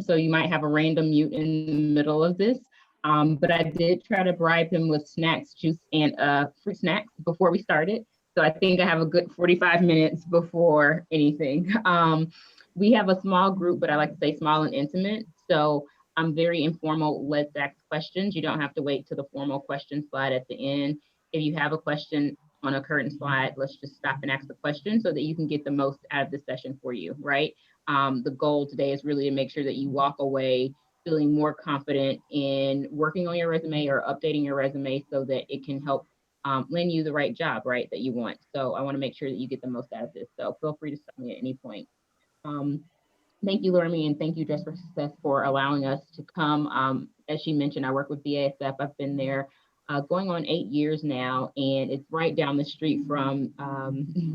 so you might have a random mute in the middle of this. But I did try to bribe him with snacks, juice, and fruit snacks before we started. So I think I have a good 45 minutes before anything. We have a small group, but I like to say small and intimate. So I'm very informal. Let's ask questions. You don't have to wait to the formal question slide at the end. If you have a question on a current slide, let's just stop and ask the question so that you can get the most out of the session for you, right? The goal today is really to make sure that you walk away feeling more confident in working on your resume or updating your resume so that it can help land you the right job, right, that you want. So I want to make sure that you get the most out of this. So feel free to stop me at any point. Thank you, Lormi, and thank you, Dress for Success, for allowing us to come. As she mentioned, I work with BASF. I've been there going on 8 years now, and it's right down the street from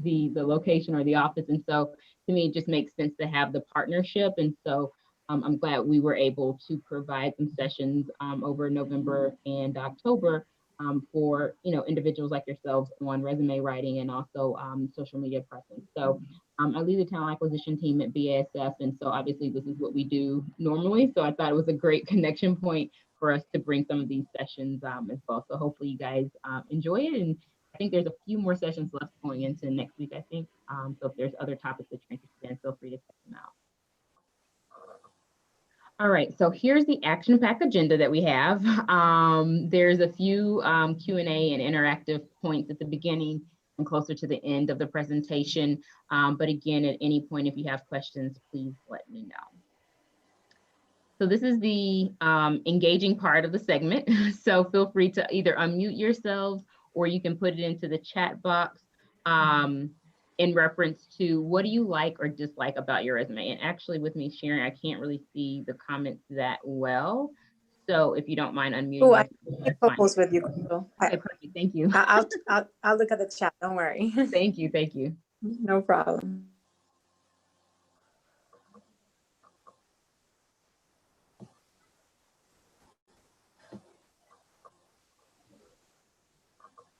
the location or the office. And so to me, it just makes sense to have the partnership. And so I'm glad we were able to provide some sessions over November and October for individuals like yourselves on resume writing and also social media presence. So I lead the talent acquisition team at BASF, and so obviously this is what we do normally. So I thought it was a great connection point for us to bring some of these sessions as well. So hopefully you guys enjoy it, and I think there's a few more sessions left going into next week, I think. So if there's other topics that you're interested in, feel free to check them out. All right, so here's the action-packed agenda that we have. There's a few Q&A and interactive points at the beginning and closer to the end of the presentation. But again, at any point, if you have questions, please let me know. So this is the engaging part of the segment. So feel free to either unmute yourselves or you can put it into the chat box in reference to what do you like or dislike about your resume. And actually with me sharing, I can't really see the comments that well. So if you don't mind unmuting. Oh, I can co-host with you, Crystal. Okay, perfect, thank you. I'll look at the chat, don't worry. Thank you, thank you. No problem.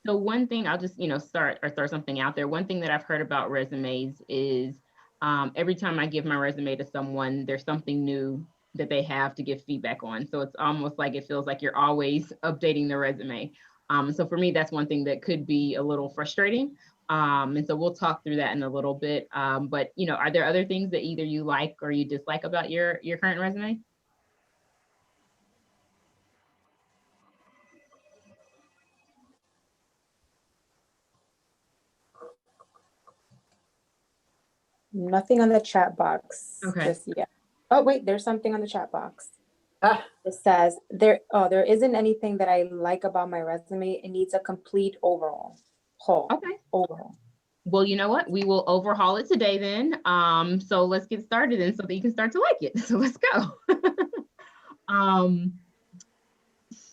So one thing I'll just, start or throw something out there. One thing that I've heard about resumes is every time I give my resume to someone, there's something new that they have to give feedback on. So it's almost like it feels like you're always updating the resume. So for me, that's one thing that could be a little frustrating. And so we'll talk through that in a little bit. But, are there other things that either you like or you dislike about your current resume? Nothing on the chat box. Okay. Just yet. Oh, wait, there's something on the chat box. It says there isn't anything that I like about my resume. It needs a complete overhaul. Okay. Overhaul. Well, you know what? We will overhaul it today then. So let's get started and so that you can start to like it. So let's go.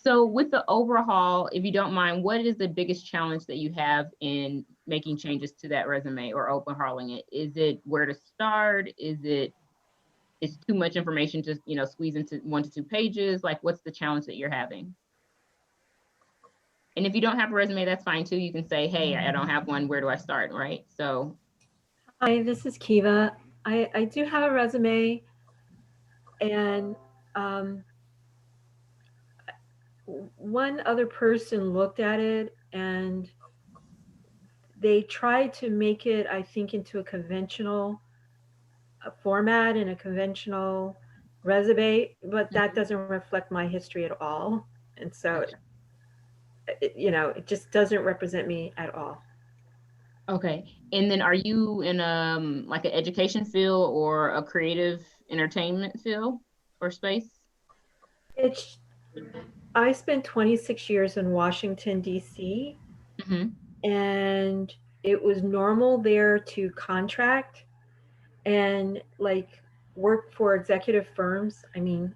So with the overhaul, if you don't mind, what is the biggest challenge that you have in making changes to that resume or overhauling it? Is it where to start? Is it's too much information to, squeeze into 1 to 2 pages? Like, what's the challenge that you're having? And if you don't have a resume, that's fine too. You can say, hey, I don't have one. Where do I start, right? So. Hi, this is Kiva. I do have a resume, and one other person looked at it and they tried to make it, I think, into a conventional format and a conventional resume, but that doesn't reflect my history at all. And so, it just doesn't represent me at all. Okay. And then are you in like an education field or a creative entertainment field or space? I spent 26 years in Washington, D.C. And it was normal there to contract and work for executive firms. I mean,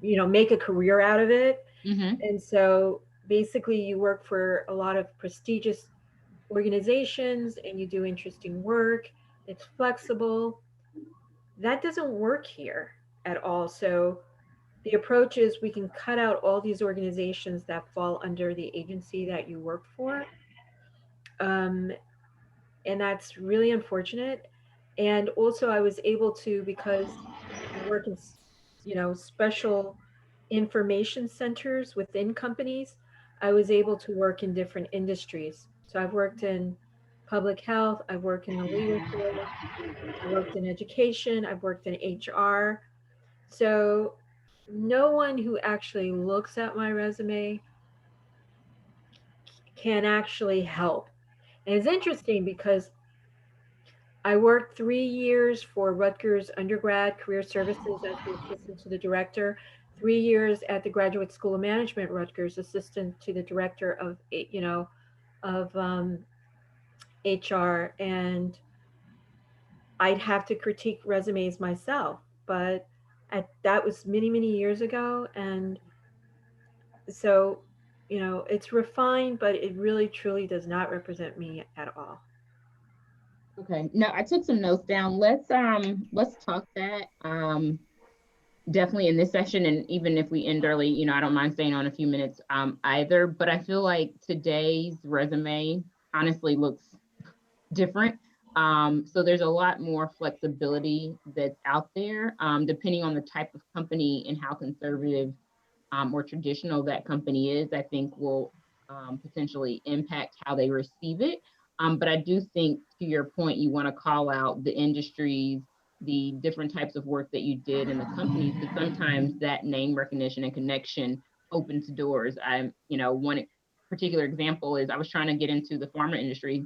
make a career out of it. And so basically you work for a lot of prestigious organizations and you do interesting work. It's flexible. That doesn't work here at all. So the approach is we can cut out all these organizations that fall under the agency that you work for. And that's really unfortunate. And also I was able to, because work in, special information centers within companies, I was able to work in different industries. So I've worked in public health, I've worked in the legal field, I worked in education, I've worked in HR. So no one who actually looks at my resume can actually help. And it's interesting because I worked 3 years for Rutgers undergrad career services as the assistant to the director, 3 years at the Graduate School of Management, Rutgers, assistant to the director of, of HR. And I'd have to critique resumes myself, but that was many, many years ago. And so, it's refined, but it really, truly does not represent me at all. Okay, no, I took some notes down. Let's talk that definitely in this session, and even if we end early, I don't mind staying on a few minutes either. But I feel like today's resume honestly looks different. So there's a lot more flexibility that's out there, depending on the type of company and how conservative or traditional that company is. I think will potentially impact how they receive it. But I do think, to your point, you want to call out the industries, the different types of work that you did in the companies, because sometimes that name recognition and connection opens doors. One particular example is I was trying to get into the pharma industry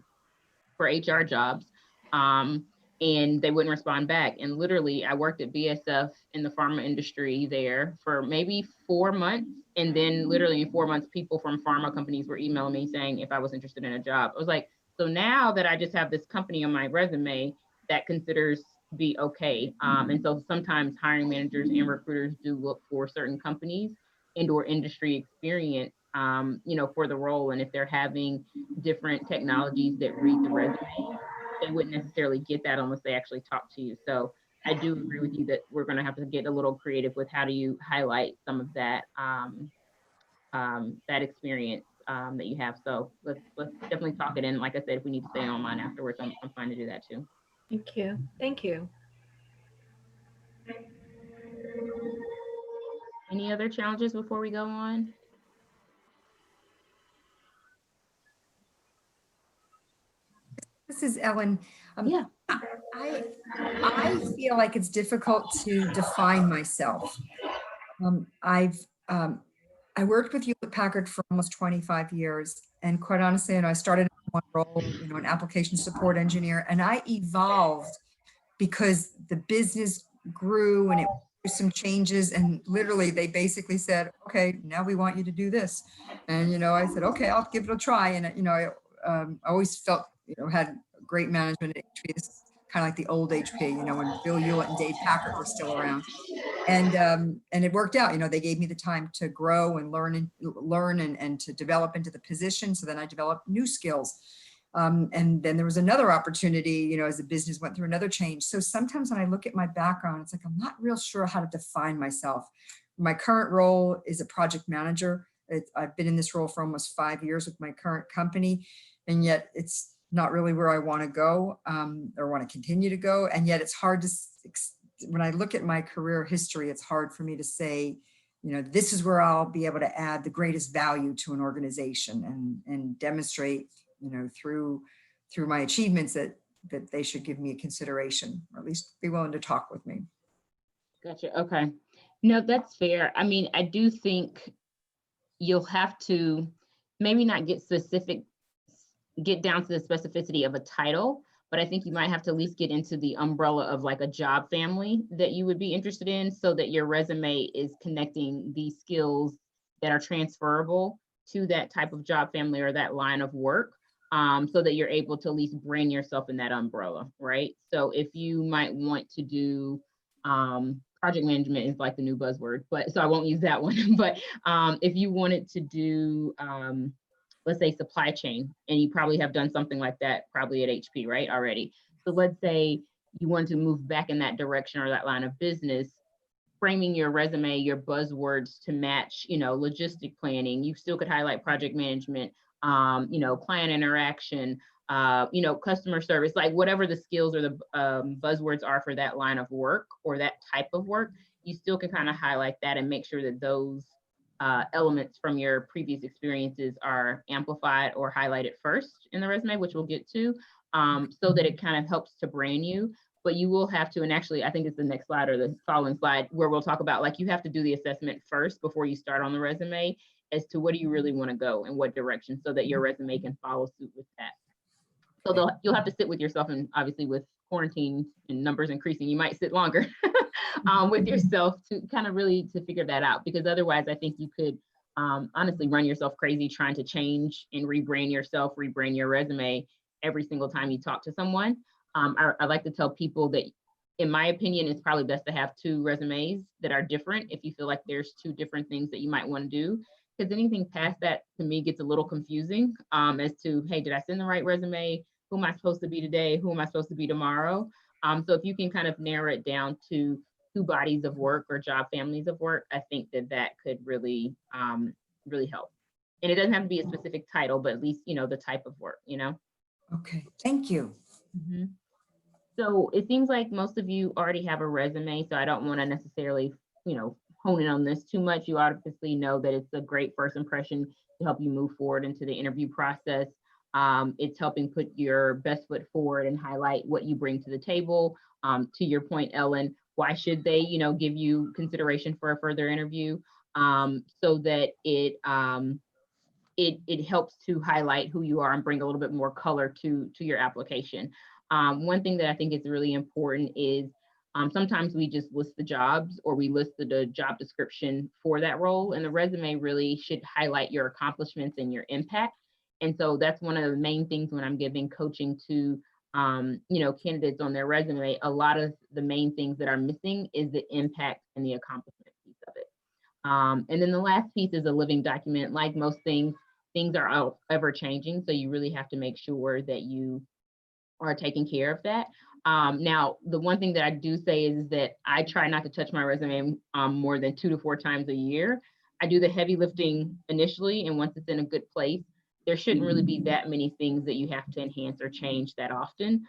for HR jobs, and they wouldn't respond back. And literally, I worked at BSF in the pharma industry there for maybe 4 months. And then literally in 4 months, people from pharma companies were emailing me saying if I was interested in a job. I was like, so now that I just have this company on my resume, that considers be okay. And so sometimes hiring managers and recruiters do look for certain companies and or industry experience, for the role. And if they're having different technologies that read the resume, they wouldn't necessarily get that unless they actually talk to you. So I do agree with you that we're going to have to get a little creative with how do you highlight some of that that experience that you have. So let's definitely talk it in. Like I said, if we need to stay online afterwards, I'm fine to do that too. Thank you. Thank you. Any other challenges before we go on? This is Ellen. Yeah. I feel like it's difficult to define myself. I worked with Hewlett Packard for almost 25 years. And quite honestly, I started in one role, an application support engineer, and I evolved because the business grew and it was some changes, and literally they basically said, okay, now we want you to do this. And, I said, okay, I'll give it a try. And, I always felt, had great management at HP. This is kind of like the old HP, when Bill Hewlett and Dave Packard were still around. And it worked out. They gave me the time to grow and learn and to develop into the position. So then I developed new skills. And then there was another opportunity, as the business went through another change. So sometimes when I look at my background, it's like, I'm not real sure how to define myself. My current role is a project manager. I've been in this role for almost 5 years with my current company, and yet it's not really where I want to go or want to continue to go. And yet it's hard to, when I look at my career history, it's hard for me to say, this is where I'll be able to add the greatest value to an organization and demonstrate, through my achievements that they should give me a consideration, or at least be willing to talk with me. Gotcha. Okay. No, that's fair. I mean, I do think you'll have to maybe not get down to the specificity of a title, but I think you might have to at least get into the umbrella of like a job family that you would be interested in, so that your resume is connecting the skills that are transferable to that type of job family or that line of work, so that you're able to at least brand yourself in that umbrella, right? So if you might want to do project management is like the new buzzword, but so I won't use that one. But if you wanted to do, let's say supply chain, and you probably have done something like that probably at HP, right, already. So let's say you want to move back in that direction or that line of business, framing your resume, your buzzwords to match, logistic planning. You still could highlight project management, client interaction, you know, customer service, like whatever the skills or the buzzwords are for that line of work or that type of work, you still can kind of highlight that and make sure that those elements from your previous experiences are amplified or highlighted first in the resume, which we'll get to, so that it kind of helps to brand you. But you will have to, and actually I think it's the next slide or the following slide where we'll talk about, like, you have to do the assessment first before you start on the resume as to what do you really want to go in what direction, so that your resume can follow suit with that. So you'll have to sit with yourself, and obviously with quarantine and numbers increasing, you might sit longer with yourself to kind of really to figure that out, because otherwise I think you could honestly run yourself crazy trying to change and rebrand yourself, rebrand your resume every single time you talk to someone. I like to tell people that, in my opinion, it's probably best to have 2 resumes that are different if you feel like there's 2 different things that you might want to do, because anything past that to me gets a little confusing as to, hey, did I send the right resume? Who am I supposed to be today? Who am I supposed to be tomorrow? So if you can kind of narrow it down to 2 bodies of work or job families of work, I think that that could really, really help. And it doesn't have to be a specific title, but at least, you know, the type of work, you know? Okay, thank you. Mm-hmm. So it seems like most of you already have a resume, so I don't want to necessarily, you know, hone in on this too much. You obviously know that it's a great first impression to help you move forward into the interview process. It's helping put your best foot forward and highlight what you bring to the table. To your point, Ellen, why should they, you know, give you consideration for a further interview? So that it helps to highlight who you are and bring a little bit more color to your application. One thing that I think is really important is sometimes we just list the jobs, or we list the job description for that role, and the resume really should highlight your accomplishments and your impact. And so that's one of the main things when I'm giving coaching to you know, candidates on their resume. A lot of the main things that are missing is the impact and the accomplishment piece of it. And then the last piece is a living document. Like most things are ever changing, so you really have to make sure that you are taking care of that. Now, the one thing that I do say is that I try not to touch my resume more than 2 to 4 times a year. I do the heavy lifting initially, and once it's in a good place, there shouldn't really be that many things that you have to enhance or change that often.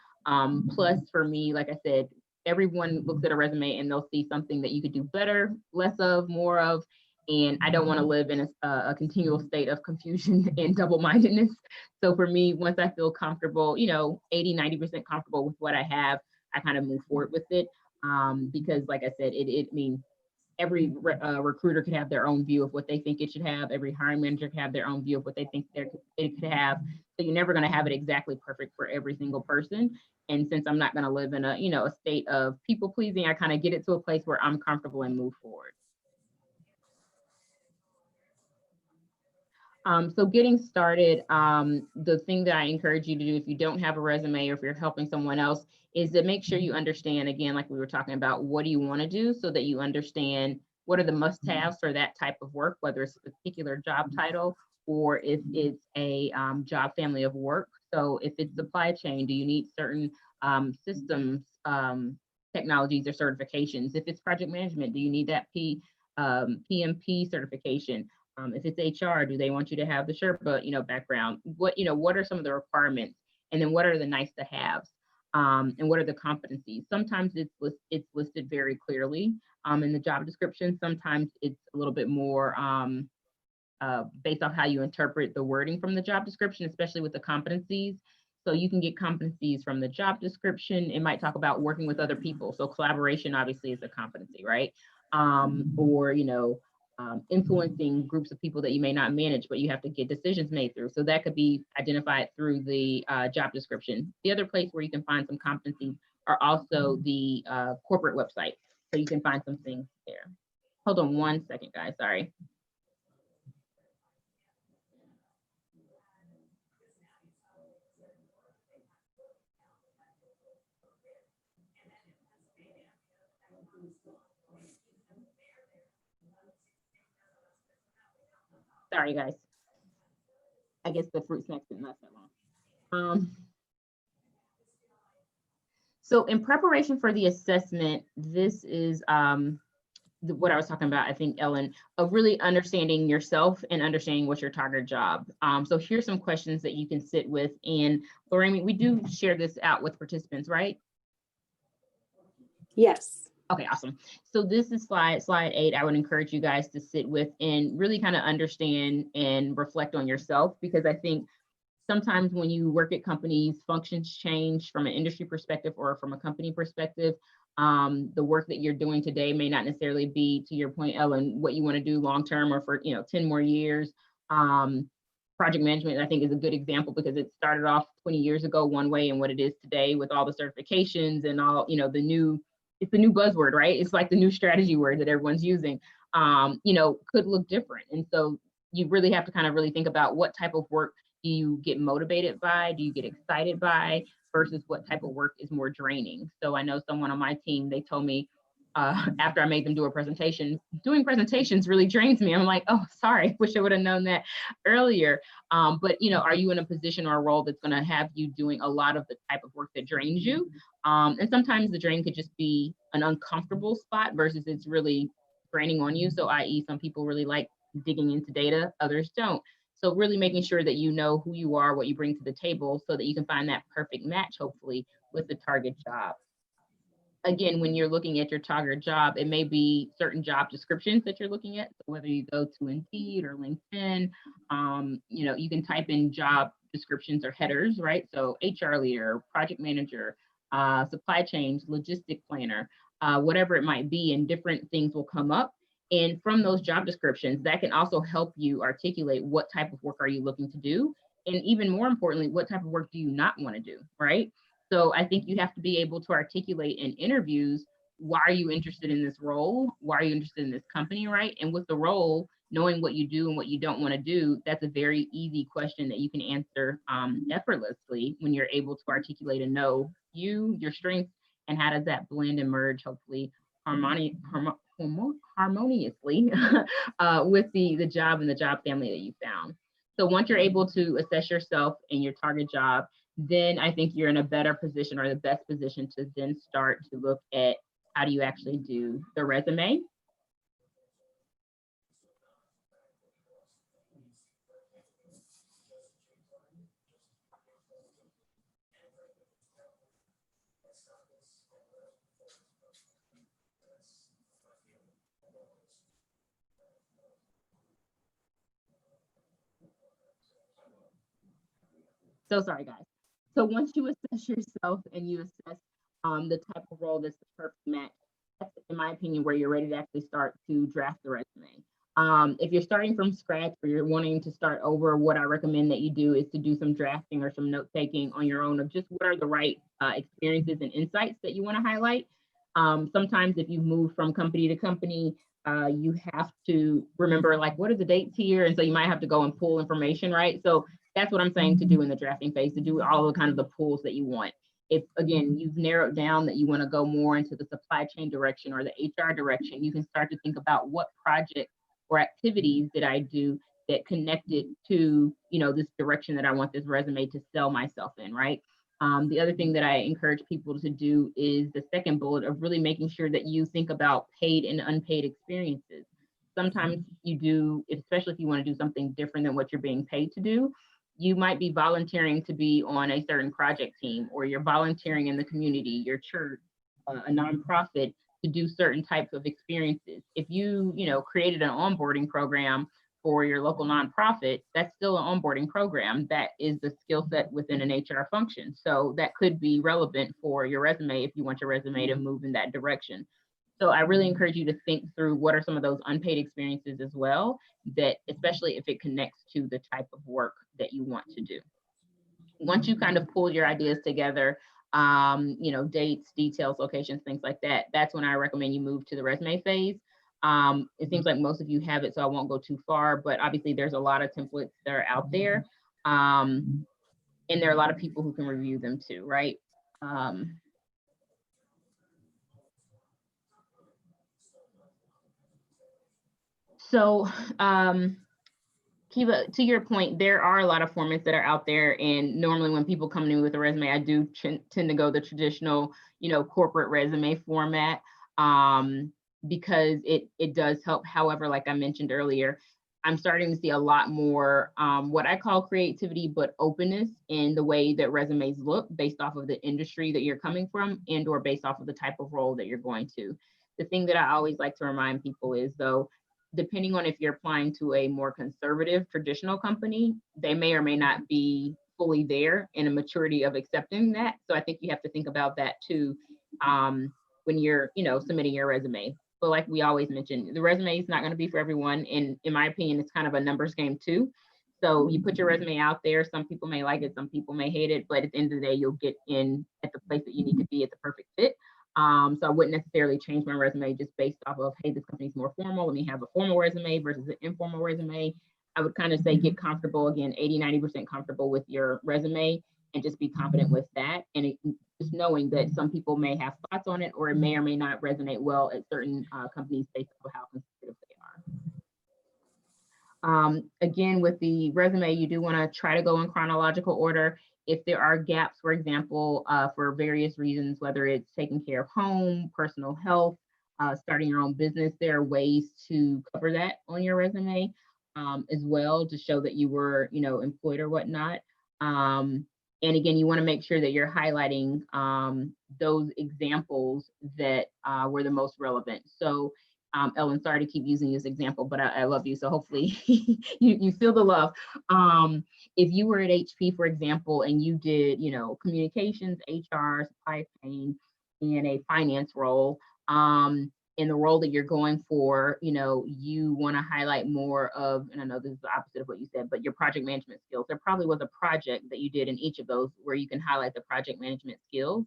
Plus, for me, like I said, everyone looks at a resume and they'll see something that you could do better, less of, more of, and I don't want to live in a continual state of confusion and double-mindedness. So for me, once I feel comfortable, you know, 80, 90% comfortable with what I have, I kind of move forward with it. Because like I said, I mean, every recruiter could have their own view of what they think it should have. Every hiring manager could have their own view of what they think it could have. So you're never going to have it exactly perfect for every single person. And since I'm not going to live in a, you know, a state of people pleasing, I kind of get it to a place where I'm comfortable and move forward. So getting started, the thing that I encourage you to do if you don't have a resume or if you're helping someone else is to make sure you understand, again, like we were talking about, what do you want to do, so that you understand what are the must-haves for that type of work, whether it's a particular job title or if it's a job family of work. So if it's supply chain, do you need certain systems, technologies or certifications? If it's project management, do you need that PMP certification? If it's HR, do they want you to have the Sherpa, you know, background? What are some of the requirements? And then what are the nice to haves? And what are the competencies? Sometimes it's listed very clearly in the job description. Sometimes it's a little bit more based off how you interpret the wording from the job description, especially with the competencies. So you can get competencies from the job description. It might talk about working with other people. So collaboration obviously is a competency, right? Or, you know, influencing groups of people that you may not manage, but you have to get decisions made through. So that could be identified through the job description. The other place where you can find some competencies are also the corporate website. So you can find some things there. Hold on one second, guys, sorry. Sorry, guys. I guess the fruit snacks didn't last that long. So in preparation for the assessment, this is what I was talking about, I think, Ellen, of really understanding yourself and understanding what's your target job. So here's some questions that you can sit with. And Lorraine, we do share this out with participants, right? Yes. Okay, awesome. So this is slide 8. I would encourage you guys to sit with and really kind of understand and reflect on yourself, because I think sometimes when you work at companies, functions change from an industry perspective or from a company perspective. The work that you're doing today may not necessarily be, to your point, Ellen, what you want to do long term or for 10 more years. Project management, I think, is a good example because it started off 20 years ago one way, and what it is today with all the certifications and all, it's the new buzzword, right? It's like the new strategy word that everyone's using, could look different. And so you really have to kind of really think about what type of work do you get motivated by? Do you get excited by? Versus what type of work is more draining. So I know someone on my team, they told me after I made them do a presentation, doing presentations really drains me. I'm like, oh, sorry, wish I would have known that earlier. But are you in a position or a role that's going to have you doing a lot of the type of work that drains you? And sometimes the drain could just be an uncomfortable spot versus it's really draining on you. So i.e. some people really like digging into data, others don't. So really making sure that you know who you are, what you bring to the table, so that you can find that perfect match, hopefully, with the target job. Again, when you're looking at your target job, it may be certain job descriptions that you're looking at. So whether you go to Indeed or LinkedIn, you can type in job descriptions or headers, right? So HR leader, project manager, supply chain, logistic planner, whatever it might be, and different things will come up. And from those job descriptions, that can also help you articulate what type of work are you looking to do? And even more importantly, what type of work do you not want to do, right? So I think you have to be able to articulate in interviews, why are you interested in this role? Why are you interested in this company, right? And with the role, knowing what you do and what you don't want to do, that's a very easy question that you can answer effortlessly when you're able to articulate and know your strengths, and how does that blend and merge, hopefully, harmoniously with the job and the job family that you found. So once you're able to assess yourself and your target job, then I think you're in a better position, or the best position, to then start to look at how do you actually do the resume. So sorry, guys. So once you assess yourself and you assess the type of role that's the perfect match, that's, in my opinion, where you're ready to actually start to draft the resume. If you're starting from scratch or you're wanting to start over, what I recommend that you do is to do some drafting or some note taking on your own of just what are the right experiences and insights that you want to highlight. Sometimes if you move from company to company, you have to remember, like, what are the dates here? And so you might have to go and pull information, right? So that's what I'm saying to do in the drafting phase, to do all the kind of the pulls that you want. If, again, you've narrowed down that you want to go more into the supply chain direction or the HR direction, you can start to think about what projects or activities did I do that connected to, this direction that I want this resume to sell myself in, right? The other thing that I encourage people to do is the second bullet of really making sure that you think about paid and unpaid experiences. Sometimes you do, especially if you want to do something different than what you're being paid to do, you might be volunteering to be on a certain project team, or you're volunteering in the community, your church, a nonprofit, to do certain types of experiences. If you, created an onboarding program for your local nonprofit, that's still an onboarding program. That is the skill set within an HR function. So that could be relevant for your resume if you want your resume to move in that direction. So I really encourage you to think through what are some of those unpaid experiences as well, that especially if it connects to the type of work that you want to do. Once you kind of pull your ideas together, dates, details, locations, things like that, that's when I recommend you move to the resume phase. It seems like most of you have it, so I won't go too far, but obviously there's a lot of templates that are out there. And there are a lot of people who can review them too, right? So Kiva, to your point, there are a lot of formats that are out there, and normally when people come to me with a resume, I do tend to go the traditional, corporate resume format. because it does help. However, like I mentioned earlier, I'm starting to see a lot more what I call creativity, but openness in the way that resumes look based off of the industry that you're coming from and or based off of the type of role that you're going to. The thing that I always like to remind people is, though, depending on if you're applying to a more conservative traditional company, they may or may not be fully there in a maturity of accepting that. So I think you have to think about that too when you're, submitting your resume. But like we always mention, the resume is not going to be for everyone. And in my opinion, it's kind of a numbers game too. So you put your resume out there. Some people may like it, some people may hate it, but at the end of the day, you'll get in at the place that you need to be at the perfect fit. So I wouldn't necessarily change my resume just based off of, hey, this company's more formal, let me have a formal resume versus an informal resume. I would kind of say get comfortable, again, 80-90% comfortable with your resume and just be confident with that. And just knowing that some people may have thoughts on it, or it may or may not resonate well at certain companies based on how conservative they are. Again, with the resume, you do want to try to go in chronological order. If there are gaps, for example, for various reasons, whether it's taking care of home, personal health, starting your own business, there are ways to cover that on your resume as well to show that you were, employed or whatnot. And again, you want to make sure that you're highlighting those examples that were the most relevant. So Ellen, sorry to keep using you as an example, but I love you. So hopefully you feel the love. If you were at HP, for example, and you did, communications, HR, supply chain, in a finance role, in the role that you're going for, you want to highlight more of, and I know this is the opposite of what you said, but your project management skills. There probably was a project that you did in each of those where you can highlight the project management skills.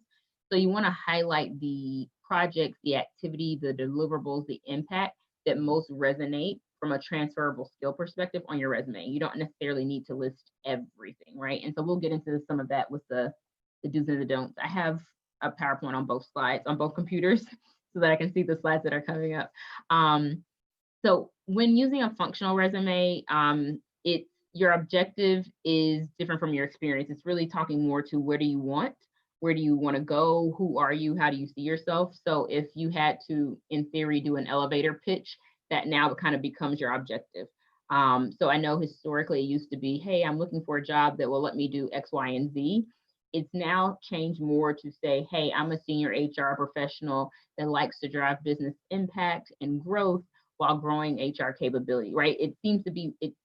So you want to highlight the projects, the activity, the deliverables, the impact that most resonate from a transferable skill perspective on your resume. You don't necessarily need to list everything, right? And so we'll get into some of that with the do's and the don'ts. I have a PowerPoint on both slides, on both computers, so that I can see the slides that are coming up. So when using a functional resume, your objective is different from your experience. It's really talking more to where do you want to go, who are you, how do you see yourself? So if you had to, in theory, do an elevator pitch, that now kind of becomes your objective. So I know historically it used to be, hey, I'm looking for a job that will let me do X, Y, and Z. It's now changed more to say, hey, I'm a senior HR professional that likes to drive business impact and growth while growing HR capability, right? It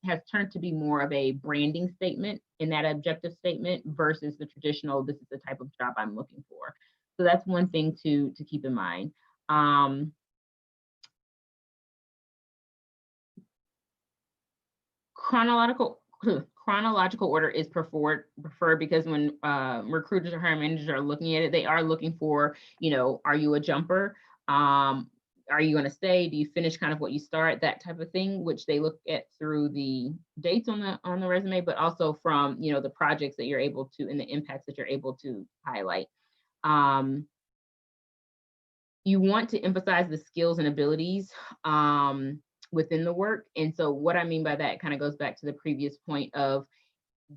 has turned to be more of a branding statement in that objective statement versus the traditional, this is the type of job I'm looking for. So that's one thing to keep in mind. Chronological order is preferred because when recruiters or hiring managers are looking at it, they are looking for, are you a jumper? Are you going to stay? Do you finish kind of what you start? That type of thing, which they look at through the dates on the resume, but also from, the projects that you're able to and the impacts that you're able to highlight. You want to emphasize the skills and abilities within the work. And so what I mean by that kind of goes back to the previous point of,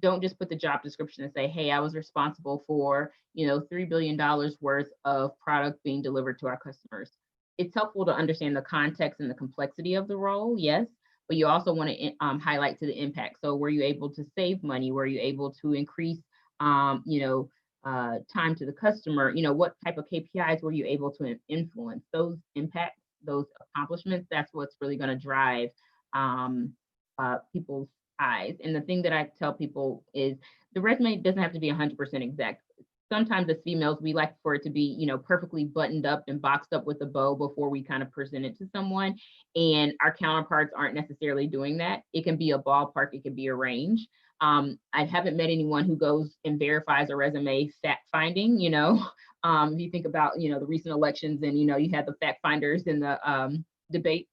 don't just put the job description and say, hey, I was responsible for, $3 billion worth of product being delivered to our customers. It's helpful to understand the context and the complexity of the role, yes, but you also want to highlight to the impact. So were you able to save money? Were you able to increase, time to the customer? What type of KPIs were you able to influence? Those impacts, those accomplishments, that's what's really going to drive people's eyes. And the thing that I tell people is the resume doesn't have to be 100% exact. Sometimes as females, we like for it to be, perfectly buttoned up and boxed up with a bow before we kind of present it to someone. And our counterparts aren't necessarily doing that. It can be a ballpark, it can be a range. I haven't met anyone who goes and verifies a resume fact finding, if you think about, the recent elections and, you had the fact finders in the debate,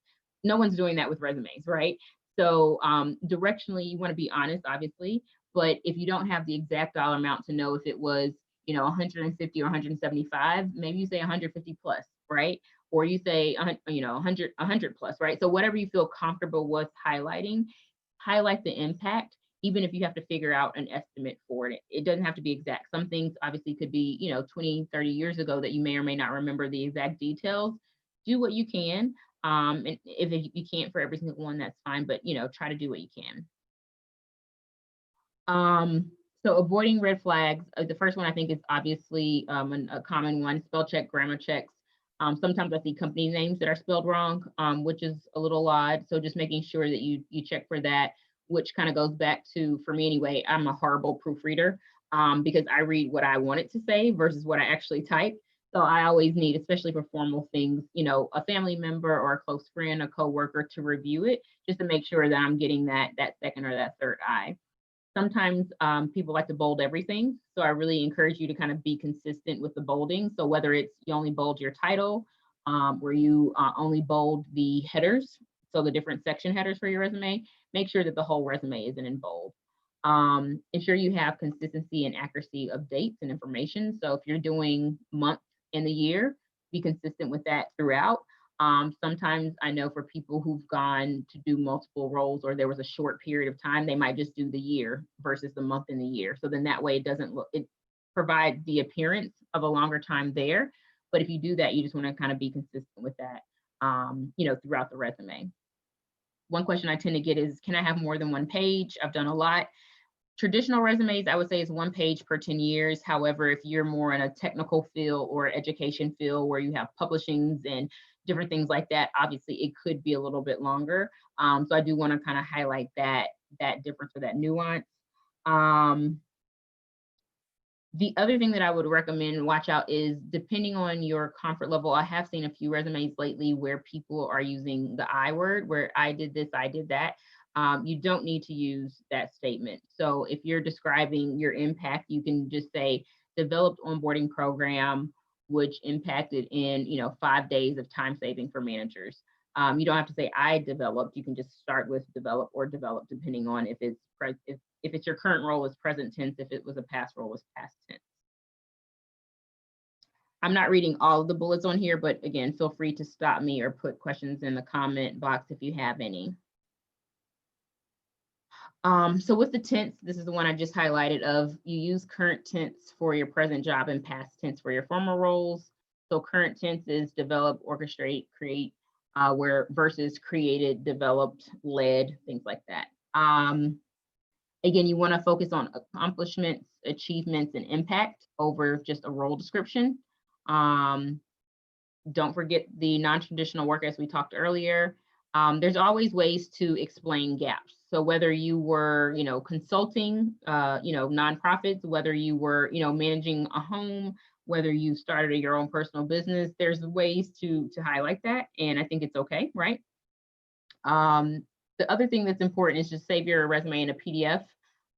no one's doing that with resumes, right? So directionally, you want to be honest, obviously, but if you don't have the exact dollar amount to know if it was, 150 or 175, maybe you say 150 plus, right? Or you say, 100 plus, right? So whatever you feel comfortable with highlighting, highlight the impact, even if you have to figure out an estimate for it. It doesn't have to be exact. Some things obviously could be, 20, 30 years ago that you may or may not remember the exact details. do what you can. And if you can't for every single one, that's fine, but try to do what you can. So avoiding red flags, the first one I think is obviously a common one, spell check, grammar checks. Sometimes I see company names that are spelled wrong, which is a little odd. So just making sure that you check for that, which kind of goes back to, for me anyway, I'm a horrible proofreader because I read what I want it to say versus what I actually type. So I always need, especially for formal things, a family member or a close friend, a coworker to review it, just to make sure that I'm getting that second or that third eye. Sometimes people like to bold everything. So I really encourage you to kind of be consistent with the bolding. So whether it's you only bold your title, or you only bold the headers, so the different section headers for your resume, make sure that the whole resume isn't in bold. Ensure you have consistency and accuracy of dates and information. So if you're doing month in the year, be consistent with that throughout. Sometimes I know for people who've gone to do multiple roles, or there was a short period of time, they might just do the year versus the month in the year. So then that way it doesn't look, it provides the appearance of a longer time there. But if you do that, you just want to kind of be consistent with that, throughout the resume. One question I tend to get is, can I have more than one page? I've done a lot. Traditional resumes, I would say, is 1 page per 10 years. However, if you're more in a technical field or education field where you have publishings and different things like that, obviously it could be a little bit longer. So I do want to kind of highlight that difference or that nuance. The other thing that I would recommend watch out is, depending on your comfort level, I have seen a few resumes lately where people are using the I word, where I did this, I did that. You don't need to use that statement. So if you're describing your impact, you can just say developed onboarding program, which impacted in 5 days of time saving for managers. You don't have to say I developed. You can just start with develop or develop, depending on if it's your current role is present tense, if it was a past role is past tense. I'm not reading all of the bullets on here, but again, feel free to stop me or put questions in the comment box if you have any. So with the tense, this is the one I just highlighted of, you use current tense for your present job and past tense for your former roles. So current tense is develop, orchestrate, create, where versus created, developed, led, things like that. Again, you want to focus on accomplishments, achievements, and impact over just a role description. Don't forget the non-traditional work, as we talked earlier. There's always ways to explain gaps. So whether you were, consulting, nonprofits, whether you were, managing a home, whether you started your own personal business, there's ways to highlight that. And I think it's okay, right? The other thing that's important is just save your resume in a PDF,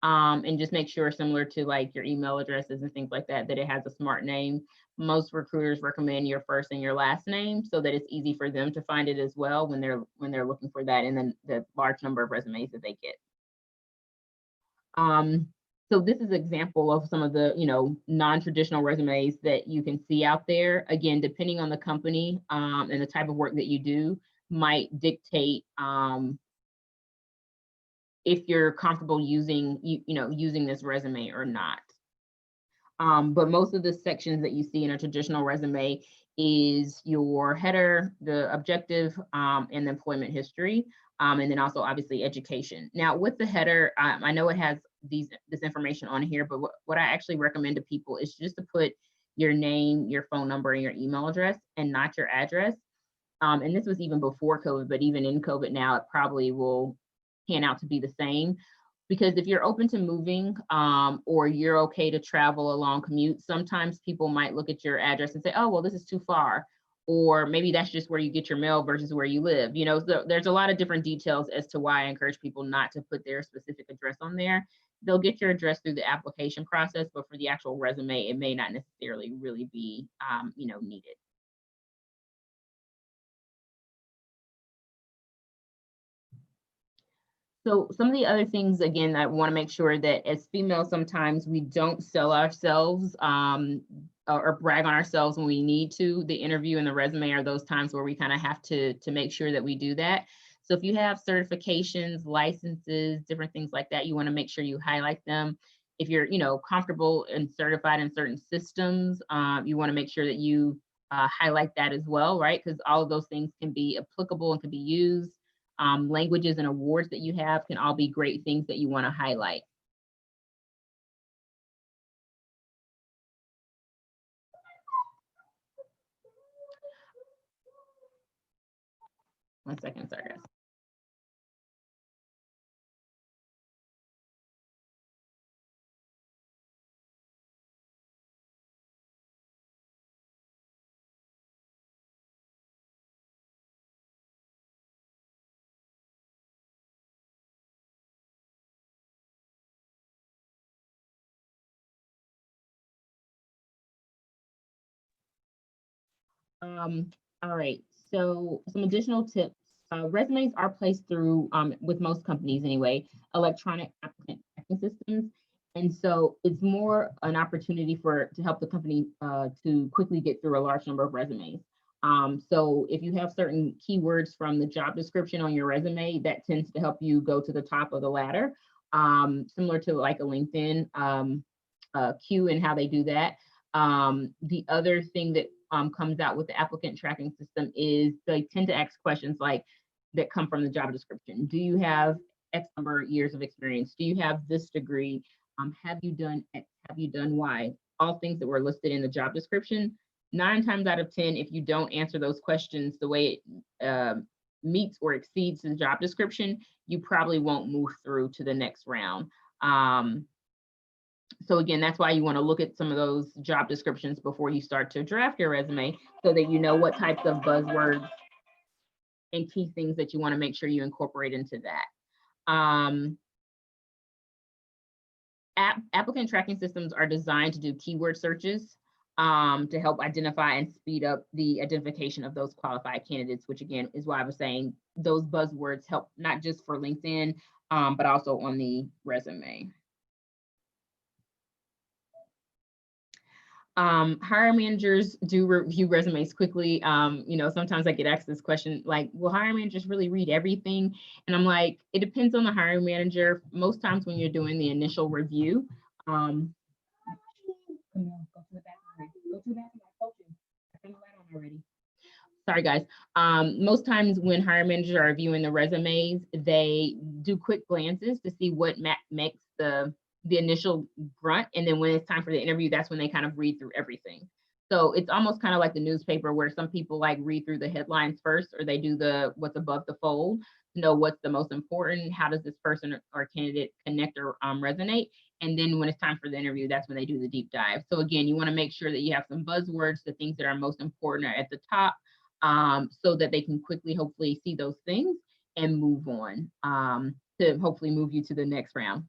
and just make sure, similar to like your email addresses and things like that, that it has a smart name. Most recruiters recommend your first and your last name so that it's easy for them to find it as well when they're looking for that, and then the large number of resumes that they get. So this is an example of some of the non-traditional resumes that you can see out there. Again, depending on the company and the type of work that you do, might dictate if you're comfortable using using this resume or not. But most of the sections that you see in a traditional resume is your header, the objective, and the employment history, and then also obviously education. Now with the header, I know it has this information on here, but what I actually recommend to people is just to put your name, your phone number, and your email address, and not your address. And this was even before COVID, but even in COVID now, it probably will pan out to be the same. Because if you're open to moving, or you're okay to travel a long commute, sometimes people might look at your address and say, oh, well, this is too far. Or maybe that's just where you get your mail versus where you live. So there's a lot of different details as to why I encourage people not to put their specific address on there. They'll get your address through the application process, but for the actual resume, it may not necessarily really be, needed. So some of the other things, again, I want to make sure that as females, sometimes we don't sell ourselves or brag on ourselves when we need to. The interview and the resume are those times where we kind of have to make sure that we do that. So if you have certifications, licenses, different things like that, you want to make sure you highlight them. If you're, comfortable and certified in certain systems, you want to make sure that you highlight that as well, right? Because all of those things can be applicable and can be used. Languages and awards that you have can all be great things that you want to highlight. One second, sorry guys. All right, so some additional tips. Resumes are placed through, with most companies anyway, electronic applicant tracking systems. And so it's more an opportunity to help the company to quickly get through a large number of resumes. So if you have certain keywords from the job description on your resume, that tends to help you go to the top of the ladder, similar to like a LinkedIn queue and how they do that. The other thing that comes out with the applicant tracking system is they tend to ask questions like that come from the job description. Do you have X number of years of experience? Do you have this degree? Have you done X? Have you done Y? All things that were listed in the job description. 9 times out of 10, if you don't answer those questions the way it meets or exceeds the job description, you probably won't move through to the next round. So again, that's why you want to look at some of those job descriptions before you start to draft your resume, so that you know what types of buzzwords and key things that you want to make sure you incorporate into that. Applicant tracking systems are designed to do keyword searches to help identify and speed up the identification of those qualified candidates, which again is why I was saying those buzzwords help not just for LinkedIn, but also on the resume. Hiring managers do review resumes quickly. You know, sometimes I get asked this question, like, will hiring managers really read everything? And I'm like, it depends on the hiring manager. Most times when you're doing the initial review, sorry guys. Most times when hiring managers are reviewing the resumes, they do quick glances to see what makes the initial grunt, and then when it's time for the interview, that's when they kind of read through everything. So it's almost kind of like the newspaper, where some people like read through the headlines first, or they do the what's above the fold to know what's the most important, how does this person or candidate connect or resonate, and then when it's time for the interview, that's when they do the deep dive. So again, you want to make sure that you have some buzzwords, the things that are most important are at the top, so that they can quickly hopefully see those things and move on, to hopefully move you to the next round.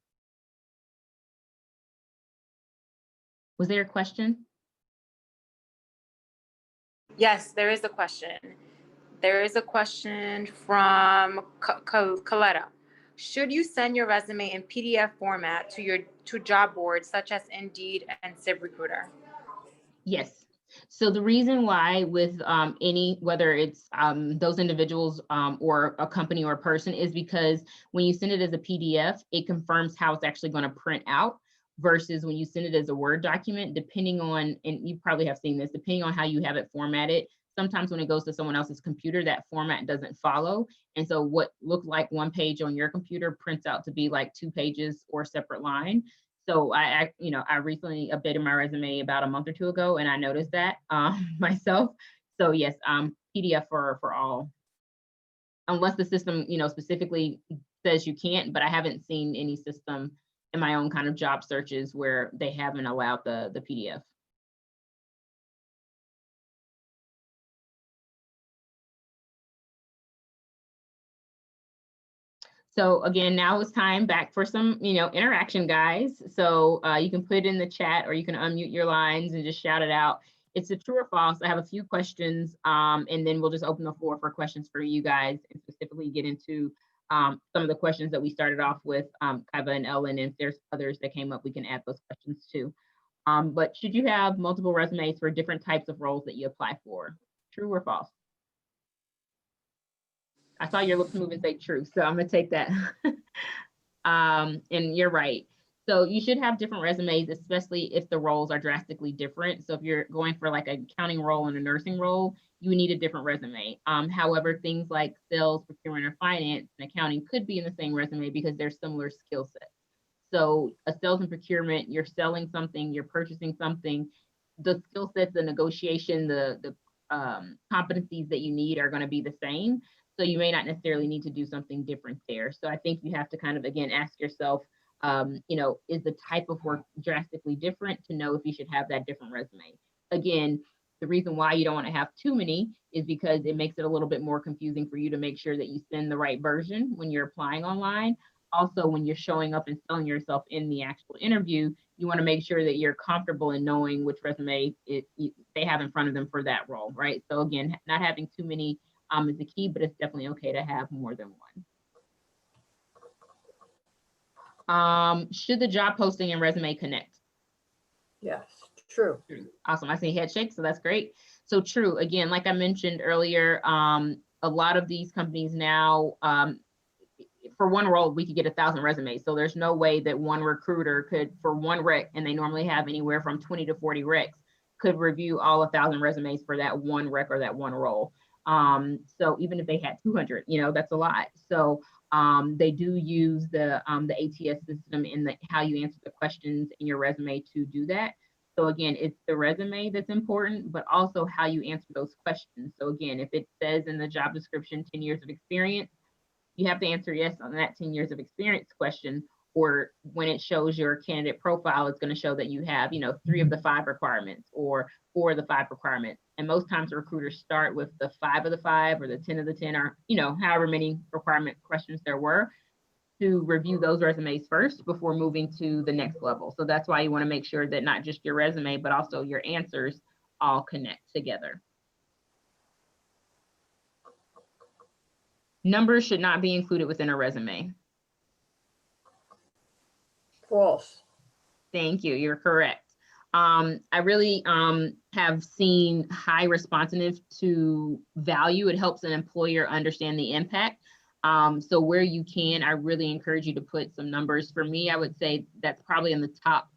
Was there a question? Yes, there is a question. There is a question from Coletta. Should you send your resume in PDF format to job boards such as Indeed and ZipRecruiter? Yes. So the reason why with whether it's those individuals or a company or a person, is because when you send it as a PDF, it confirms how it's actually going to print out, versus when you send it as a Word document, depending on, and you probably have seen this, depending on how you have it formatted, sometimes when it goes to someone else's computer, that format doesn't follow. And so what looked like one page on your computer prints out to be like 2 pages or a separate line. So I recently updated my resume about a month or 2 ago, and I noticed that myself. So yes, PDF for all, unless the system, specifically says you can't, but I haven't seen any system in my own kind of job searches where they haven't allowed the PDF. So again, now it's time back for some, interaction, guys. So you can put it in the chat, or you can unmute your lines and just shout it out. It's a true or false. I have a few questions, and then we'll just open the floor for questions for you guys, and specifically get into some of the questions that we started off with, Kaiva and Ellen. And if there's others that came up, we can add those questions too. But should you have multiple resumes for different types of roles that you apply for? True or false? I saw your lips move and say true, so I'm gonna take that. And you're right. So you should have different resumes, especially if the roles are drastically different. So if you're going for like an accounting role and a nursing role, you need a different resume. However, things like sales, procurement, or finance and accounting could be in the same resume because they're similar skill sets. So a sales and procurement, you're selling something, you're purchasing something, the skill sets, the negotiation, the competencies that you need are going to be the same. So you may not necessarily need to do something different there. So I think you have to kind of, again, ask yourself, is the type of work drastically different to know if you should have that different resume? Again, the reason why you don't want to have too many is because it makes it a little bit more confusing for you to make sure that you send the right version when you're applying online. Also, when you're showing up and selling yourself in the actual interview, you want to make sure that you're comfortable in knowing which resume they have in front of them for that role, right? So again, not having too many is the key, but it's definitely okay to have more than one. Should the job posting and resume connect? Yes, true. Awesome. I see head shake, so that's great. So true. Again, like I mentioned earlier, a lot of these companies now, for one role, we could get 1,000 resumes. So there's no way that one recruiter could, for one rec, and they normally have anywhere from 20 to 40 recs, could review all 1,000 resumes for that one rec or that one role. So even if they had 200, that's a lot. So they do use the ATS system in how you answer the questions in your resume to do that. So again, it's the resume that's important, but also how you answer those questions. So again, if it says in the job description 10 years of experience, you have to answer yes on that 10 years of experience question, or when it shows your candidate profile, it's going to show that you have, 3 of the 5 requirements or 4 of the 5 requirements. And most times recruiters start with the 5 of the 5 or the 10 of the 10 or, however many requirement questions there were, to review those resumes first before moving to the next level. So that's why you want to make sure that not just your resume, but also your answers all connect together. Numbers should not be included within a resume. False. Thank you. You're correct. I really have seen high responsiveness to value. It helps an employer understand the impact. So where you can, I really encourage you to put some numbers. For me, I would say that's probably in the top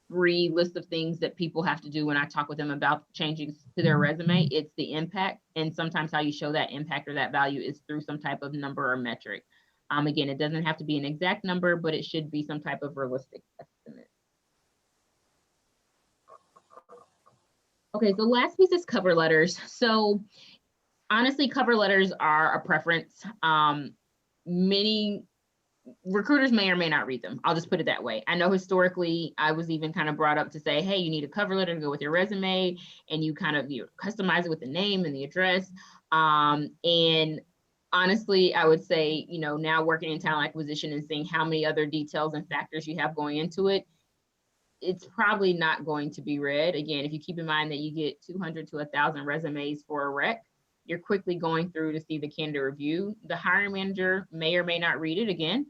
3 list of things that people have to do when I talk with them about changing to their resume. It's the impact. And sometimes how you show that impact or that value is through some type of number or metric. Again, it doesn't have to be an exact number, but it should be some type of realistic estimate. Okay, so last piece is cover letters. So honestly, cover letters are a preference. Many recruiters may or may not read them. I'll just put it that way. I know historically, I was even kind of brought up to say, hey, you need a cover letter to go with your resume, and you kind of customize it with the name and the address. And honestly, I would say, now working in talent acquisition and seeing how many other details and factors you have going into it, it's probably not going to be read. Again, if you keep in mind that you get 200 to 1,000 resumes for a rec, you're quickly going through to see the candidate review. The hiring manager may or may not read it again.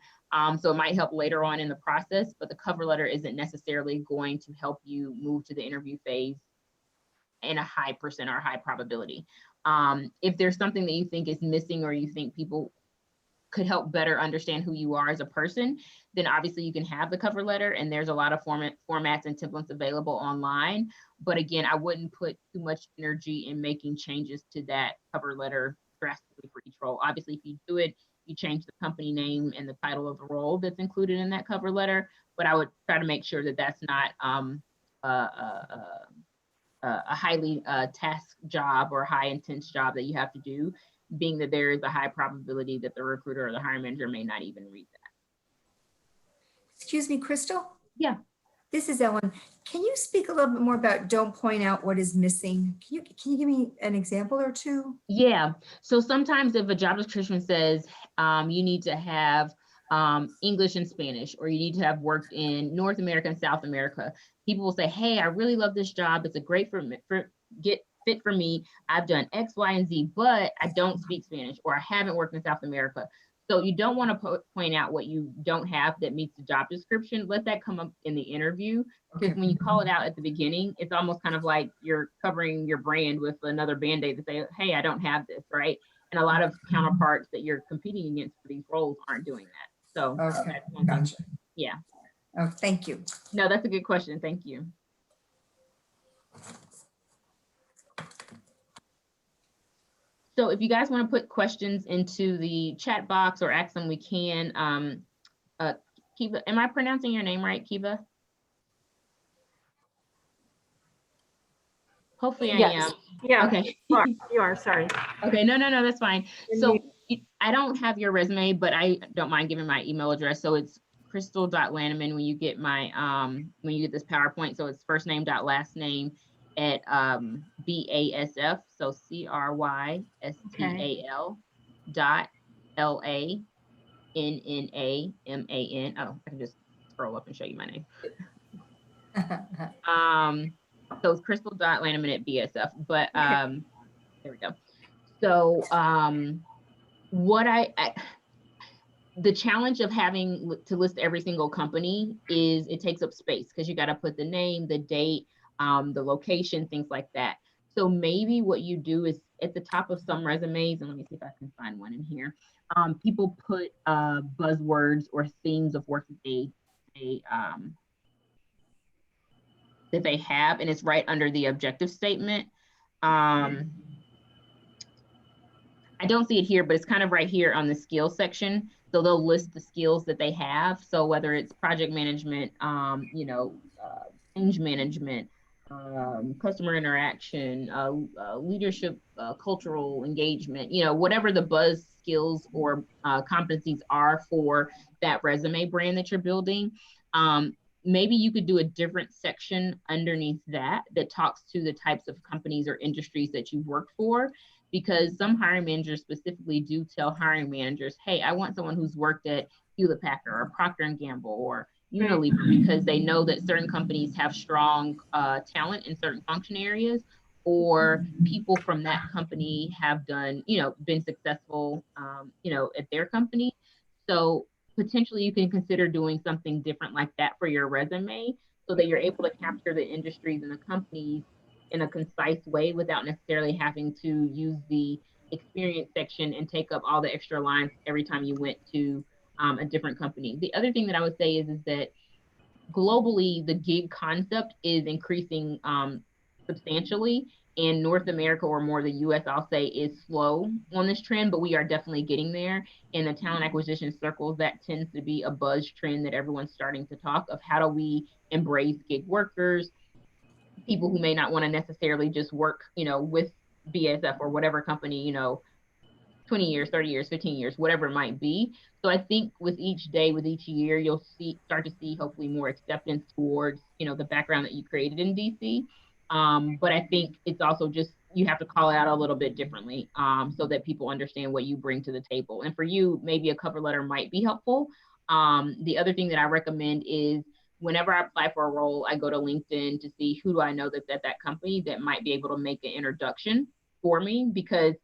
So it might help later on in the process, but the cover letter isn't necessarily going to help you move to the interview phase in a high percent or high probability. If there's something that you think is missing or you think people could help better understand who you are as a person, then obviously you can have the cover letter, and there's a lot of formats and templates available online. But again, I wouldn't put too much energy in making changes to that cover letter drastically for each role. Obviously, if you do it, you change the company name and the title of the role that's included in that cover letter. But I would try to make sure that that's not a highly task job or high intense job that you have to do, being that there is a high probability that the recruiter or the hiring manager may not even read that. Excuse me, Crystal? Yeah. This is Ellen. Can you speak a little bit more about don't point out what is missing? Can you give me an example or two? Yeah. So sometimes if a job description says you need to have English and Spanish, or you need to have worked in North America and South America, people will say, hey, I really love this job. It's a great fit for me. I've done X, Y, and Z, but I don't speak Spanish, or I haven't worked in South America. So you don't want to point out what you don't have that meets the job description. Let that come up in the interview, because when you call it out at the beginning, it's almost kind of like you're covering your brand with another Band-Aid to say, hey, I don't have this, right? And a lot of counterparts that you're competing against for these roles aren't doing that. So Okay, gotcha. Yeah. Oh, thank you. No, that's a good question. Thank you. So if you guys want to put questions into the chat box or ask them, we can. Kiva, am I pronouncing your name right, Kiva? Hopefully I Yes. am. Yeah. Okay. You are, sorry. Okay, no, that's fine. And So I don't have your resume, but I don't mind giving my email address. So it's crystal.lanneman when you get my when you get this PowerPoint. So it's first name dot last name at BASF. So CRYSTAL dot LANNAMAN. Oh, I can just scroll up and show you my name. So it's crystal.lanneman at BSF. But there we go. So what the challenge of having to list every single company is it takes up space because you got to put the name, the date, the location, things like that. So maybe what you do is at the top of some resumes, and let me see if I can find one in here. People put buzzwords or themes of work that they have, and it's right under the objective statement. I don't see it here, but it's kind of right here on the skills section. So they'll list the skills that they have. So whether it's project management, change management, customer interaction, leadership, cultural engagement, whatever the buzz skills or competencies are for that resume brand that you're building. Maybe you could do a different section underneath that talks to the types of companies or industries that you've worked for. Because some hiring managers specifically do tell hiring managers, hey, I want someone who's worked at Hewlett Packard or Procter & Gamble or Unilever, because they know that certain companies have strong talent in certain function areas, or people from that company have done, been successful, at their company. So potentially you can consider doing something different like that for your resume so that you're able to capture the industries and the companies in a concise way without necessarily having to use the experience section and take up all the extra lines every time you went to a different company. The other thing that I would say is that globally, the gig concept is increasing substantially. In North America, or more the US, I'll say, is slow on this trend, but we are definitely getting there. In the talent acquisition circles, that tends to be a buzz trend that everyone's starting to talk of. How do we embrace gig workers, people who may not want to necessarily just work, with BASF or whatever company, 20 years, 30 years, 15 years, whatever it might be. So I think with each day, with each year, you'll start to see hopefully more acceptance towards, the background that you created in DC. But I think it's also just, you have to call it out a little bit differently so that people understand what you bring to the table. And for you, maybe a cover letter might be helpful. The other thing that I recommend is whenever I apply for a role, I go to LinkedIn to see who do I know that's at that company that might be able to make an introduction for me, because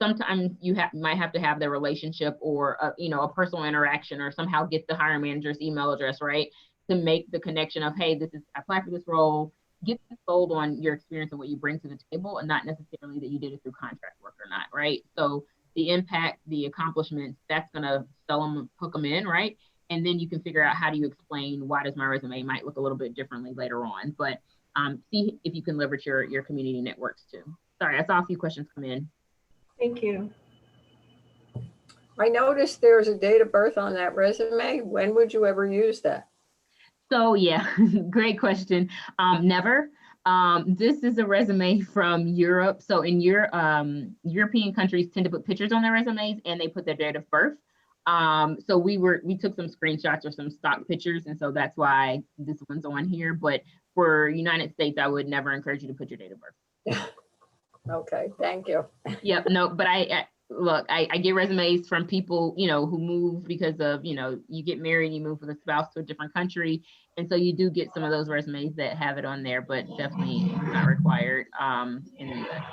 sometimes you might have to have their relationship or a personal interaction, or somehow get the hiring manager's email address, right, to make the connection of, hey, I applied for this role. Get sold on your experience and what you bring to the table, and not necessarily that you did it through contract work or not, right? So the impact, the accomplishments, that's gonna sell them, hook them in, right? And then you can figure out how do you explain why does my resume might look a little bit differently later on. But see if you can leverage your community networks too. Sorry, I saw a few questions come in. Thank you. I noticed there's a date of birth on that resume. When would you ever use that? So yeah, great question. Never. This is a resume from Europe. So in European countries tend to put pictures on their resumes, and they put their date of birth. So we took some screenshots or some stock pictures, and so that's why this one's on here. But for United States, I would never encourage you to put your date of birth. Okay, thank you. Yep, no, but look, I get resumes from people, who move because of, you get married, you move with a spouse to a different country. And so you do get some of those resumes that have it on there, but definitely not required in the US.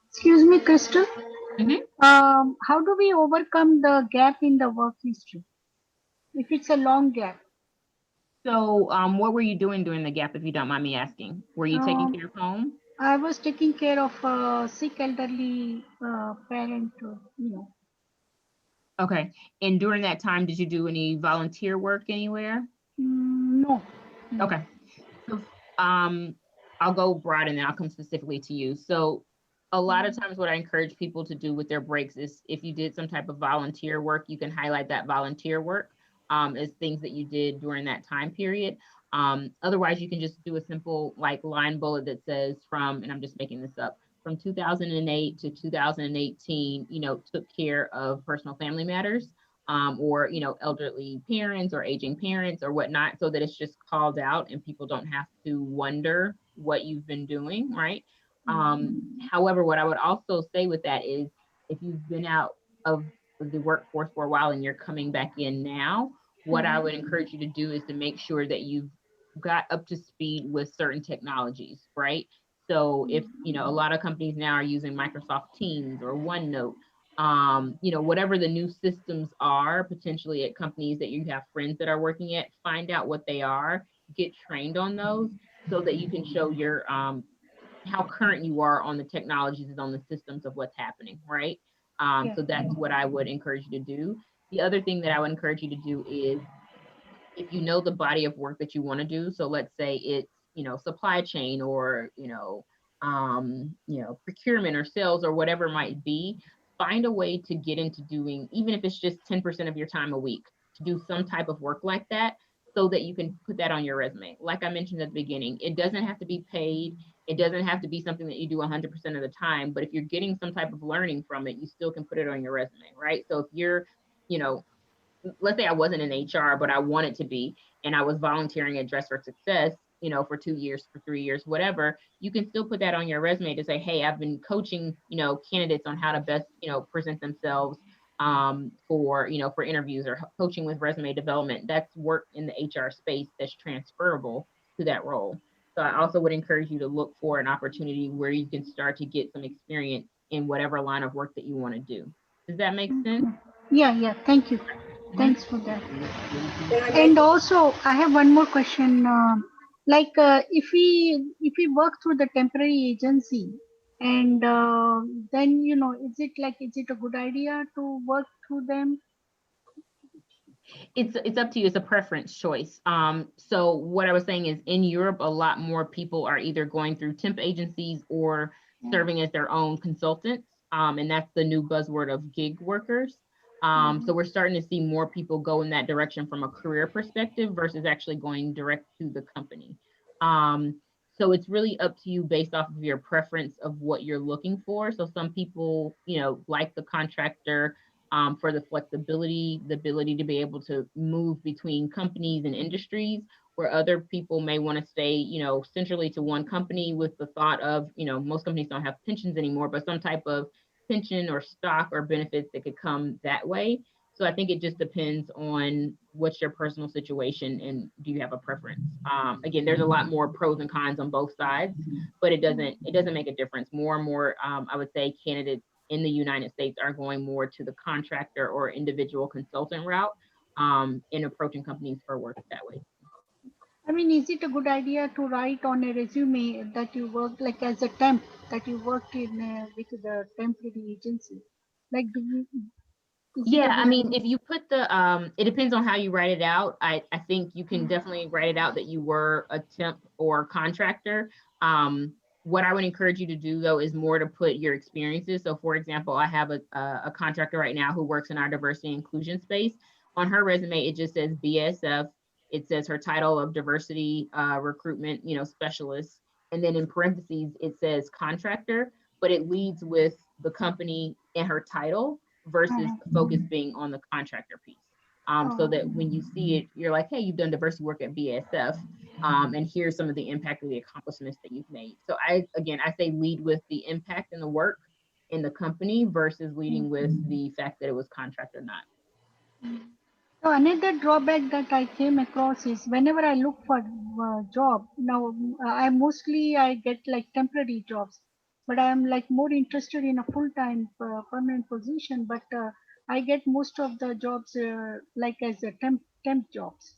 Excuse me, Crystal. Mm-hmm. How do we overcome the gap in the work history if it's a long gap? So what were you doing during the gap, if you don't mind me asking? Were you taking care of home? I was taking care of a sick elderly parent, Okay. And during that time, did you do any volunteer work anywhere? No. No. Okay. So, I'll go broad and then I'll come specifically to you. So a lot of times what I encourage people to do with their breaks is if you did some type of volunteer work, you can highlight that volunteer work as things that you did during that time period. Otherwise, you can just do a simple like line bullet that says from, and I'm just making this up, from 2008 to 2018, took care of personal family matters. Or elderly parents or aging parents or whatnot, so that it's just called out and people don't have to wonder what you've been doing, right? However, what I would also say with that is if you've been out of the workforce for a while and you're coming back in now, what I would encourage you to do is to make sure that you've got up to speed with certain technologies, right? So if a lot of companies now are using Microsoft Teams or OneNote, whatever the new systems are potentially at companies that you have friends that are working at, find out what they are, get trained on those so that you can show your how current you are on the technologies and on the systems of what's happening, right? Yeah. So that's what I would encourage you to do. The other thing that I would encourage you to do is if you know the body of work that you want to do, so let's say it's supply chain or procurement or sales or whatever it might be, find a way to get into doing, even if it's just 10% of your time a week, to do some type of work like that so that you can put that on your resume. Like I mentioned at the beginning, it doesn't have to be paid. It doesn't have to be something that you do 100% of the time, but if you're getting some type of learning from it, you still can put it on your resume, right? So if you're, let's say I wasn't in HR, but I wanted to be, and I was volunteering at Dress for Success, for 2 years, for 3 years, whatever, you can still put that on your resume to say, hey, I've been coaching, candidates on how to best, present themselves for interviews or coaching with resume development. That's work in the HR space that's transferable to that role. So I also would encourage you to look for an opportunity where you can start to get some experience in whatever line of work that you want to do. Does that make sense? Yeah. Thank you. Thanks for that. Can I make And also, I have one more question. If we work through the temporary agency, and then is it a good idea to work through them? It's up to you. It's a preference choice. So what I was saying is in Europe, a lot more people are either going through temp agencies or serving as their own consultants. And that's the new buzzword of gig workers. So we're starting to see more people go in that direction from a career perspective versus actually going direct to the company. So it's really up to you based off of your preference of what you're looking for. So some people, like the contractor, for the flexibility, the ability to be able to move between companies and industries, where other people may want to stay, centrally to one company with the thought of, most companies don't have pensions anymore, but some type of pension or stock or benefits that could come that way. So I think it just depends on what's your personal situation and do you have a preference. Again, there's a lot more pros and cons on both sides, but it doesn't make a difference. More and more, I would say candidates in the United States are going more to the contractor or individual consultant route in approaching companies for work that way. I mean, is it a good idea to write on a resume that you work like as a temp, that you worked with the temporary agency? Like, Yeah, I mean, if you put it depends on how you write it out. I think you can definitely write it out that you were a temp or contractor. What I would encourage you to do though is more to put your experiences. So for example, I have a contractor right now who works in our diversity and inclusion space. On her resume, it just says BSF. It says her title of diversity recruitment, specialist. And then in parentheses, it says contractor, but it leads with the company and her title versus the focus being on the contractor piece. So that when you see it, you're like, hey, you've done diversity work at BASF, and here's some of the impact of the accomplishments that you've made. So I say lead with the impact and the work in the company versus leading with the fact that it was contract or not. So another drawback that I came across is whenever I look for a job, now I get like temporary jobs, but I'm like more interested in a full-time permanent position, but I get most of the jobs like as a temp jobs,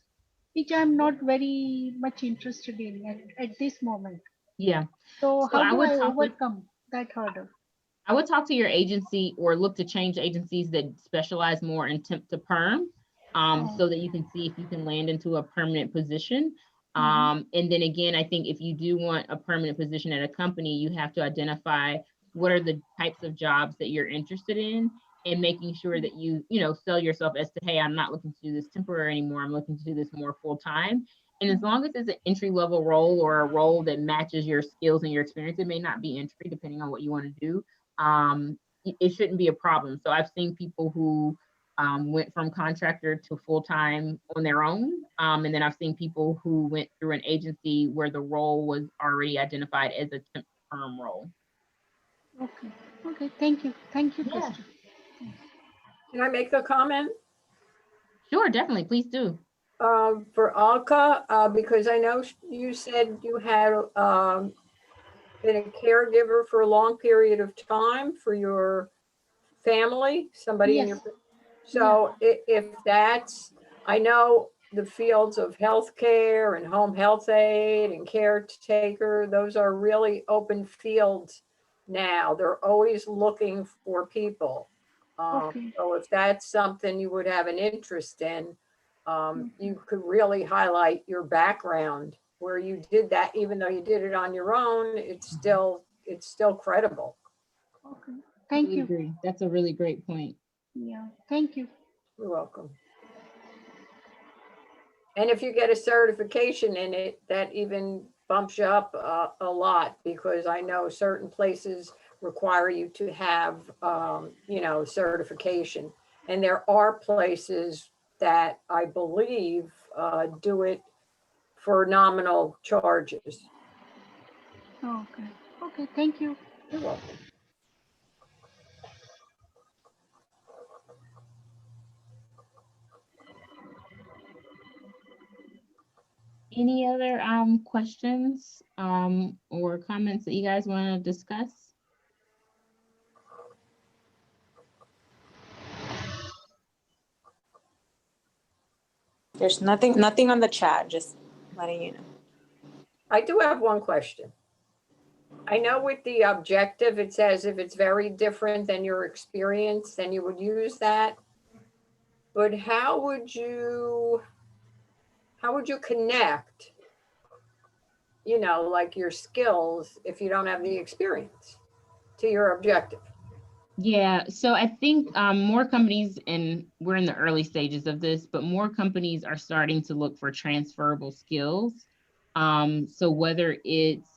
which I'm not very much interested in at this moment. Yeah. So So how I do would I talk with overcome that hurdle? I would talk to your agency or look to change agencies that specialize more in temp to perm, so that you can see if you can land into a permanent position. And then again, I think if you do want a permanent position at a company, you have to identify what are the types of jobs that you're interested in, and making sure that you know, sell yourself as to, hey, I'm not looking to do this temporary anymore. I'm looking to do this more full time. And as long as it's an entry level role or a role that matches your skills and your experience, it may not be entry depending on what you want to do. It shouldn't be a problem. So I've seen people who went from contractor to full-time on their own. And then I've seen people who went through an agency where the role was already identified as a temp perm role. Okay. Okay. Thank you. Thank you, Yeah. Kristen. Can I make a comment? Sure, definitely, please do. For Alka, because I know you said you had been a caregiver for a long period of time for your family, somebody in your, Yes. so if that's, I know the fields of healthcare and home health aide and caretaker, those are really open fields now. They're always looking for people. Okay. So if that's something you would have an interest in, you could really highlight your background where you did that, even though you did it on your own, it's still credible. Okay. Thank Totally you. agree. That's a really great point. Yeah. Thank you. You're welcome. And if you get a certification in it, that even bumps you up a lot, because I know certain places require you to have, you know, certification. And there are places that I believe do it for nominal charges. Okay. Okay. Thank you. You're welcome. Any other questions or comments that you guys want to discuss? There's nothing on the chat, just letting you know. I do have one question. I know with the objective, it says if it's very different than your experience, then you would use that. But how would you connect, you know, like your skills if you don't have the experience to your objective? Yeah, so I think more companies, and we're in the early stages of this, but more companies are starting to look for transferable skills. So whether it's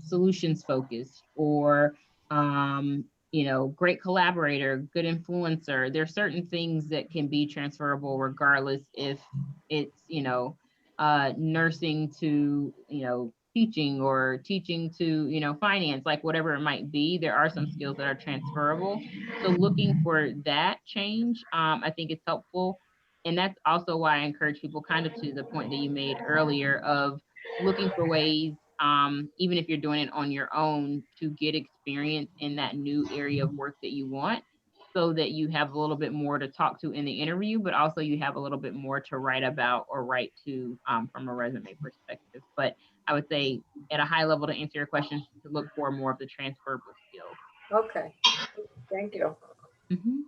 solutions focused or, you know, great collaborator, good influencer, there are certain things that can be transferable regardless if it's, you know, nursing to, you know, teaching or teaching to, you know, finance, like whatever it might be, there are some skills that are transferable. So looking for that change, I think is helpful. And that's also why I encourage people, kind of to the point that you made earlier, of looking for ways, even if you're doing it on your own, to get experience in that new area of work that you want, so that you have a little bit more to talk to in the interview, but also you have a little bit more to write about or write to from a resume perspective. But I would say at a high level, to answer your question, to look for more of the transferable skills. Okay, thank you. Mhm.